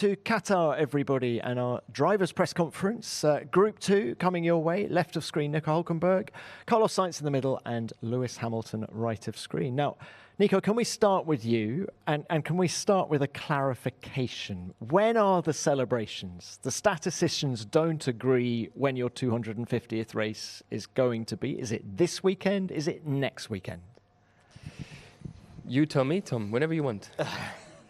To Qatar, everybody, and our drivers' press conference. Group 2 coming your way. Left of screen, Nico Hulkenberg, Carlos Sainz in the middle, and Lewis Hamilton right of screen. Now, Nico, can we start with you? And can we start with a clarification? When are the celebrations? The statisticians don't agree when your 250th race is going to be. Is it this weekend? Is it next weekend? You tell me, Tom, whenever you want.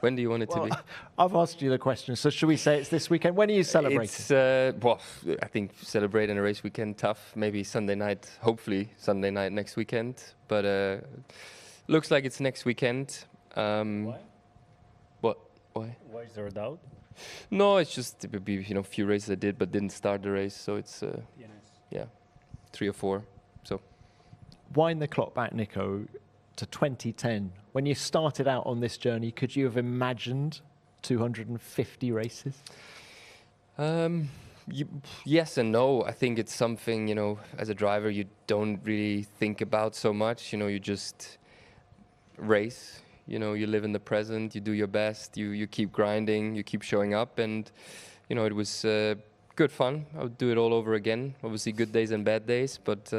When do you want it to be? I've asked you the question, so should we say it's this weekend? When are you celebrating? It's, I think celebrating a race weekend, tough. Maybe Sunday night, hopefully Sunday night next weekend. But looks like it's next weekend. Why? What? Why? Why is there a doubt? No, it's just it would be a few races I did but didn't start the race, so it's yeah, 3 or 4. So wind the clock back, Nico, to 2010. When you started out on this journey, could you have imagined 250 races? Yes and no. I think it's something, as a driver, you don't really think about so much. You just race. You live in the present, you do your best, you keep grinding, you keep showing up. And, it was good fun. I would do it all over again. Obviously, good days and bad days. But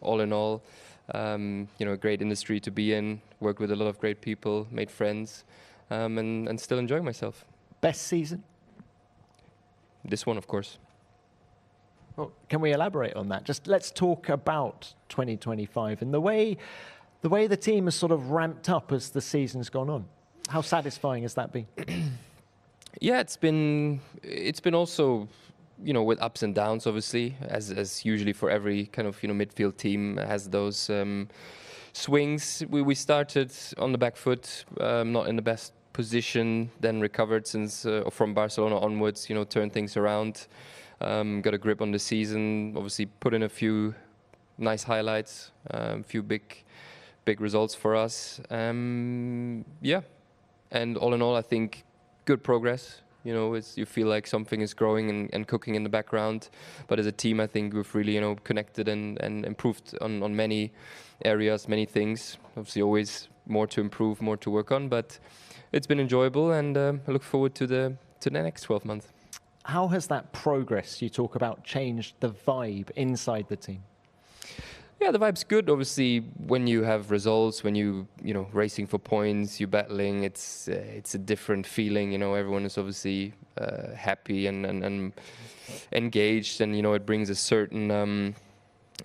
all in all, a great industry to be in, worked with a lot of great people, made friends, and still enjoying myself. Best season? This one, of course. Well, can we elaborate on that? Just let's talk about 2025 and the way the team has sort of ramped up as the season's gone on. How satisfying has that been? Yeah, it's been also, with ups and downs, obviously, as usually for every kind of midfield team has those swings. We started on the back foot, not in the best position, then recovered since from Barcelona onwards. Turned things around, got a grip on the season. Obviously, put in a few nice highlights, a few big results for us. Yeah, and all in all, I think good progress. You feel like something is growing and cooking in the background. But as a team, I think we've really, connected and improved on many areas, many things. Obviously, always more to improve, more to work on. But it's been enjoyable, and I look forward to the next 12 months. How has that progress you talk about changed the vibe inside the team? Yeah, the vibe's good. Obviously, when you have results, when you racing for points, you're battling. It's a different feeling. Everyone is obviously happy and engaged, and it brings a certain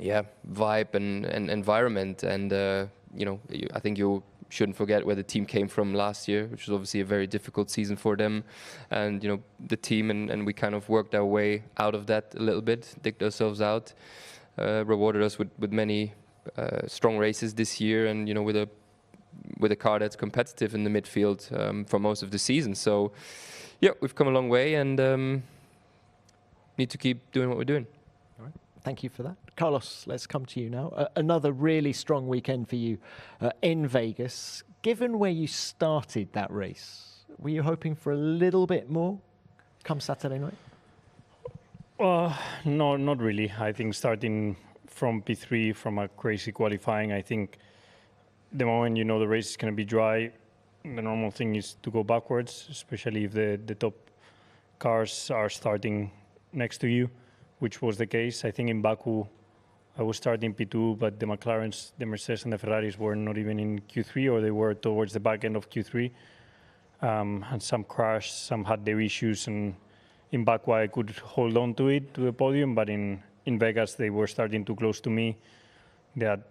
vibe and environment. And I think you shouldn't forget where the team came from last year, which was obviously a very difficult season for them. And the team and we kind of worked our way out of that a little bit, digged ourselves out. Rewarded us with many strong races this year, and with a car that's competitive in the midfield for most of the season. So, yeah, we've come a long way, and need to keep doing what we're doing. All right, thank you for that, Carlos. Let's come to you now. Another really strong weekend for you in Vegas. Given where you started that race, were you hoping for a little bit more come Saturday night? No, not really. I think starting from P3, from a crazy qualifying, I think the moment the race is going to be dry, the normal thing is to go backwards, especially if the top cars are starting next to you, which was the case. I think in Baku, I was starting P2, but the McLarens, the Mercedes and the Ferraris were not even in Q3, or they were towards the back end of Q3. And some crashed, some had their issues, and in Baku, I could hold on to the podium, but in Vegas, they were starting too close to me. They had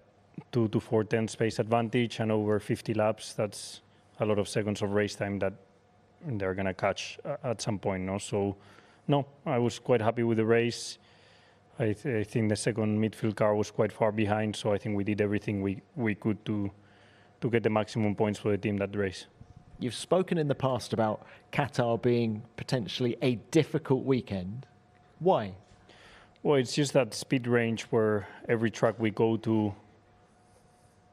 2 to 4 space advantage, and over 50 laps, that's a lot of seconds of race time that they're going to catch at some point. No? So, no, I was quite happy with the race. I think the second midfield car was quite far behind, so I think we did everything we could to get the maximum points for the team that race. You've spoken in the past about Qatar being potentially a difficult weekend. Why? Well, it's just that speed range where every track we go to,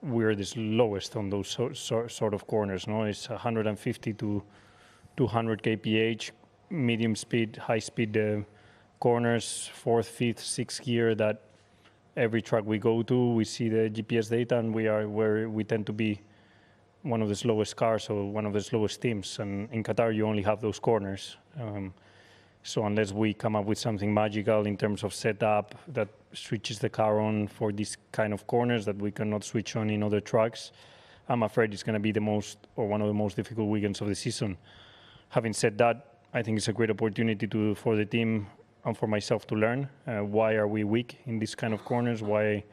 we're the lowest on those sort of corners. No, it's 150 to 200 kph, medium speed, high speed corners, 4th, 5th, 6th gear. That every track we go to, we see the GPS data, and we are where we tend to be one of the slowest cars or one of the slowest teams. And in Qatar, you only have those corners. So unless we come up with something magical in terms of setup that switches the car on for these kind of corners that we cannot switch on in other tracks, I'm afraid it's going to be one of the most difficult weekends of the season. Having said that, I think it's a great opportunity for the team and for myself to learn why are we weak in these kind of corners, why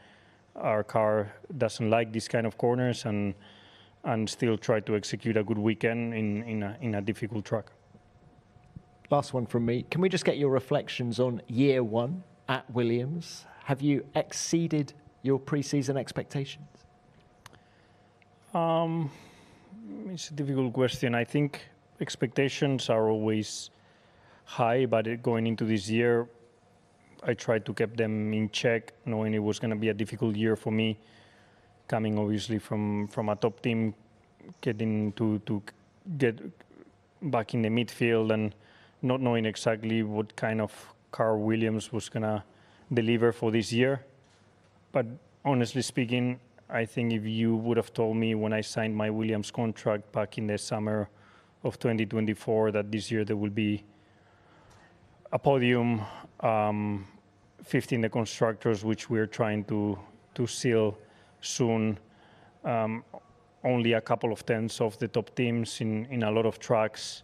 our car doesn't like these kind of corners, and still try to execute a good weekend in a difficult track. Last one from me. Can we just get your reflections on year one at Williams? Have you exceeded your pre-season expectations? It's a difficult question. I think expectations are always high, but going into this year, I tried to keep them in check, knowing it was going to be a difficult year for me, coming obviously from a top team, getting to get back in the midfield and not knowing exactly what kind of car Williams was going to deliver for this year. But honestly speaking, I think if you would have told me when I signed my Williams contract back in the summer of 2024 that this year there will be a podium, 15 the constructors, which we're trying to seal soon, only a couple of tenths of the top teams in a lot of tracks,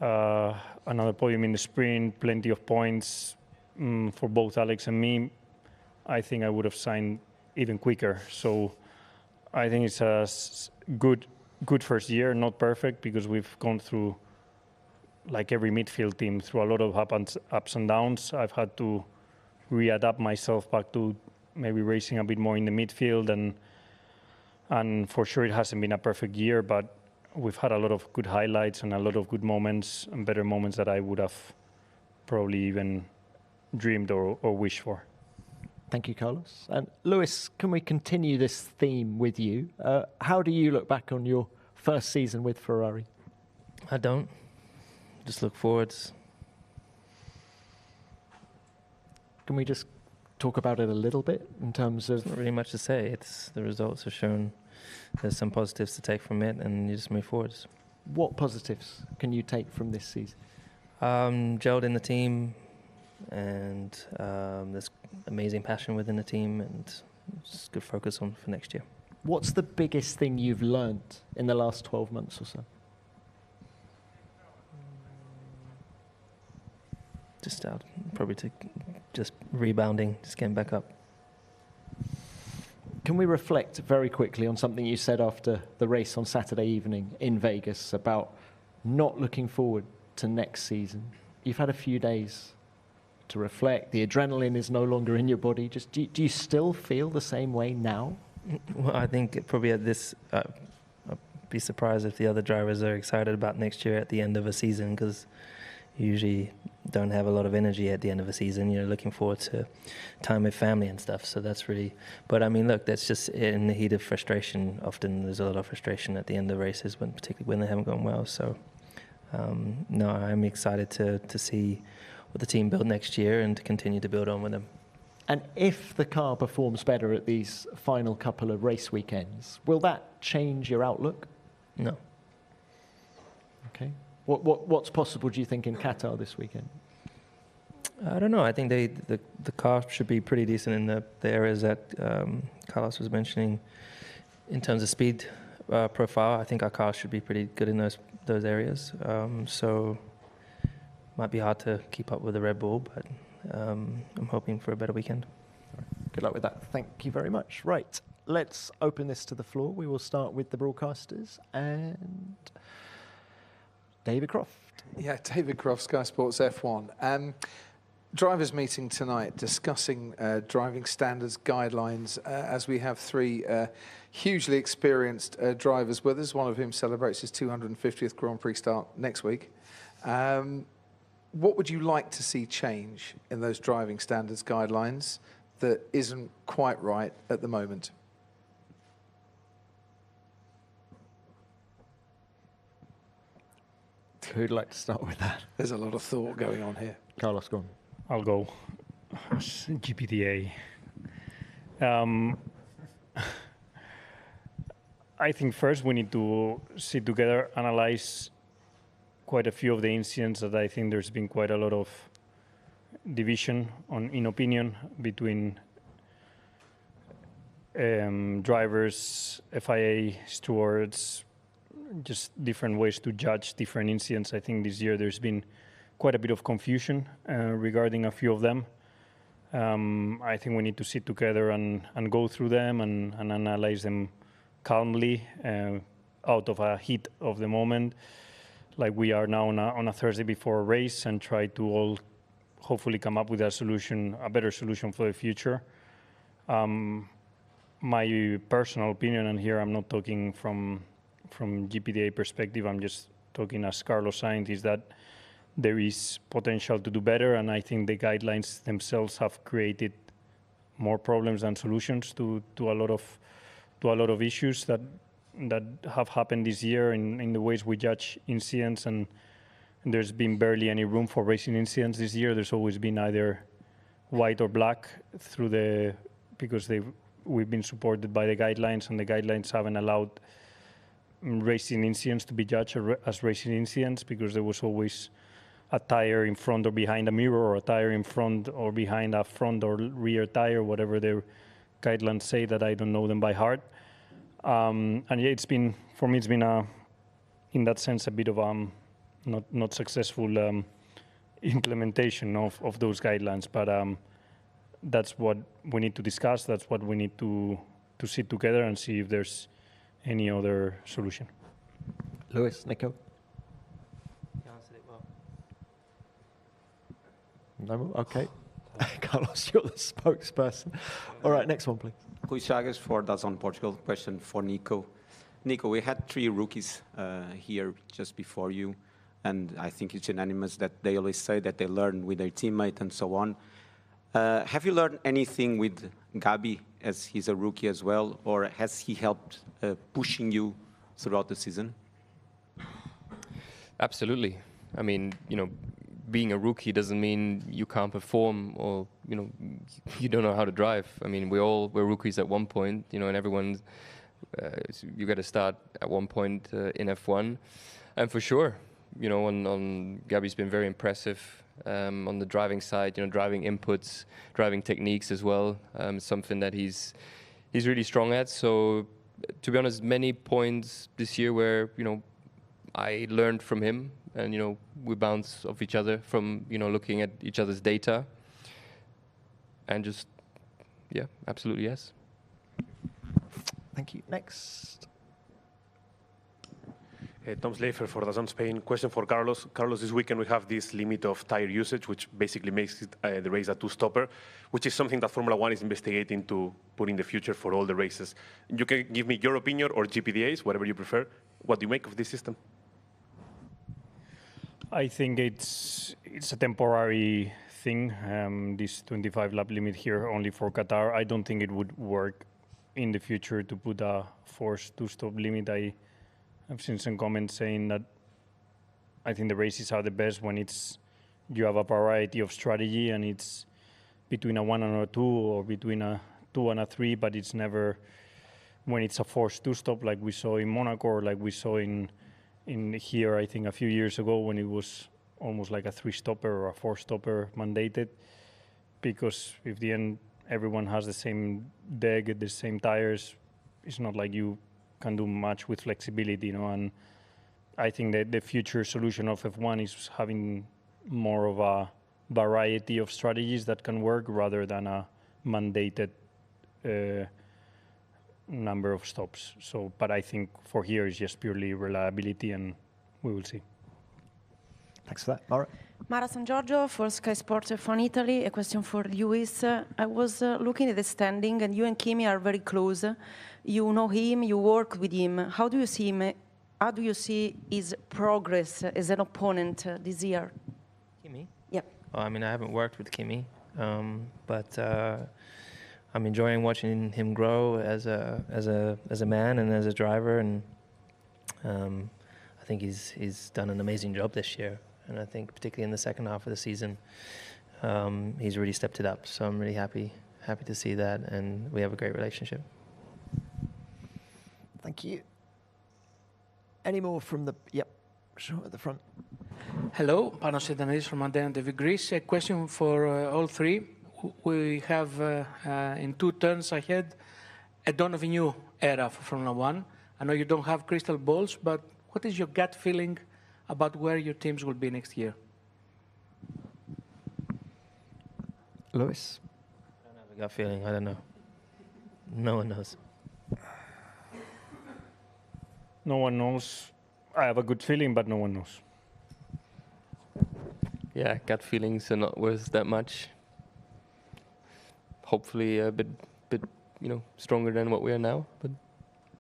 another podium in the sprint, plenty of points for both Alex and me, I think I would have signed even quicker. So I think it's a good first year, not perfect, because we've gone through, like every midfield team, through a lot of ups and downs. I've had to readapt myself back to maybe racing a bit more in the midfield, and for sure it hasn't been a perfect year, but we've had a lot of good highlights and a lot of good moments and better moments that I would have probably even dreamed or wished for. Thank you, Carlos. And Lewis, can we continue this theme with you? How do you look back on your first season with Ferrari? I don't. Just look forwards. Can we just talk about it a little bit in terms of... There's not really much to say. It's the results have shown there's some positives to take from it, and you just move forwards. What positives can you take from this season? Gelled in the team, and there's amazing passion within the team, and it's good focus on for next year. What's the biggest thing you've learned in the last 12 months or so? Just rebounding, just getting back up. Can we reflect very quickly on something you said after the race on Saturday evening in Vegas about not looking forward to next season? You've had a few days to reflect. The adrenaline is no longer in your body. Just do you still feel the same way now? Well, I think probably at this, I'd be surprised if the other drivers are excited about next year at the end of a season, because you usually don't have a lot of energy at the end of a season. You're looking forward to time with family and stuff. So that's really, but I mean, look, that's just in the heat of frustration. Often there's a lot of frustration at the end of races, particularly when they haven't gone well. So no, I'm excited to see what the team build next year and to continue to build on with them. And if the car performs better at these final couple of race weekends, will that change your outlook? No. Okay. What's possible, do you think, in Qatar this weekend? I don't know. I think the car should be pretty decent in the areas that Carlos was mentioning in terms of speed profile. I think our car should be pretty good in those areas. So might be hard to keep up with the Red Bull, but I'm hoping for a better weekend. Good luck with that. Thank you very much. Right, let's open this to the floor. We will start with the broadcasters and David Croft. Yeah, David Croft, Sky Sports F1. Drivers meeting tonight discussing driving standards, guidelines, as we have three hugely experienced drivers with us, one of whom celebrates his 250th Grand Prix start next week. What would you like to see change in those driving standards guidelines that isn't quite right at the moment? Who'd like to start with that? There's a lot of thought going on here. Carlos, go on. I'll go. GPDA. I think first we need to sit together, analyze quite a few of the incidents that I think there's been quite a lot of division in opinion between drivers, FIA, stewards, just different ways to judge different incidents. I think this year there's been quite a bit of confusion regarding a few of them. I think we need to sit together and go through them and analyze them calmly, out of a heat of the moment, like we are now on a Thursday before a race, and try to all hopefully come up with a solution, a better solution for the future. My personal opinion, and here I'm not talking from GPDA perspective, I'm just talking as Carlos Sainz, is that there is potential to do better, and I think the guidelines themselves have created more problems than solutions to a lot of issues that have happened this year in the ways we judge incidents, and there's been barely any room for racing incidents this year. There's always been either white or black because we've been supported by the guidelines, and the guidelines haven't allowed racing incidents to be judged as racing incidents, because there was always a tire in front or behind a mirror, or a tire in front or behind a front or rear tire, whatever the guidelines say, that I don't know them by heart. And yeah, for me, it's been in that sense a bit of not successful implementation of those guidelines. But that's what we need to discuss. That's what we need to sit together and see if there's any other solution. Lewis, Nico? You answered it well. No more? Okay. Carlos, you're the spokesperson. All right, next one, please. Rui Chagas for DAZN Portugal. Question for Nico. Nico, we had 3 rookies here just before you, and I think it's unanimous that they always say that they learn with their teammate and so on. Have you learned anything with Gabi, as he's a rookie as well, or has he helped pushing you throughout the season? Absolutely. I mean, being a rookie doesn't mean you can't perform, or you don't know how to drive. I mean, we're rookies at one point, and everyone's you got to start at one point in F1, and for sure, on Gabi's been very impressive on the driving side. Driving inputs, driving techniques as well. Something that he's really strong at. So, to be honest, many points this year where I learned from him. And, we bounce off each other from, looking at each other's data. And just, yeah, absolutely yes. Thank you. Next. Tom Slafer for DAZN Spain. Question for Carlos. Carlos, this weekend we have this limit of tire usage, which basically makes it, the race a 2-stopper, which is something that Formula One is investigating to put in the future for all the races. You can give me your opinion or GPDA's, whatever you prefer. What do you make of this system? I think it's a temporary thing, this 25 lap limit here only for Qatar. I don't think it would work in the future to put a forced 2-stop limit. I've seen some comments saying that I think the races are the best when you have a variety of strategy and it's between a 1 and a 2, or between a 2 and a 3, but it's never when it's a forced 2-stop like we saw in Monaco, or like we saw in here, I think a few years ago, when it was almost like a 3-stopper or a 4-stopper mandated, because if the end everyone has the same deck, the same tires, it's not like you can do much with flexibility, and I think that the future solution of F1 is having more of a variety of strategies that can work rather than a mandated number of stops. So, but I think for here it's just purely reliability, and we will see. Thanks for that. Mara? Mara San Giorgio for Sky Sports F1 Italy. A question for Lewis. I was looking at the standing, and you and Kimi are very close. You know him, you work with him. How do you see him? How do you see his progress as an opponent this year? Kimi? Yep. Oh, I mean, I haven't worked with Kimi, but I'm enjoying watching him grow as a man and as a driver, and I think he's done an amazing job this year. And I think particularly in the second half of the season, he's really stepped it up. So I'm really happy to see that, and we have a great relationship. Thank you. Thank you. Any more from the... Yep, sure, at the front. Hello, Panos Edanis from Andena TV Greece. A question for all three. We have, in 2 turns ahead, a dawn of a new era for Formula One. I know you don't have crystal balls, but what is your gut feeling about where your teams will be next year? Lewis? I don't have a gut feeling. I don't know. No one knows. No one knows. I have a good feeling, but no one knows. Yeah, gut feelings are not worth that much. Hopefully a bit, stronger than what we are now, but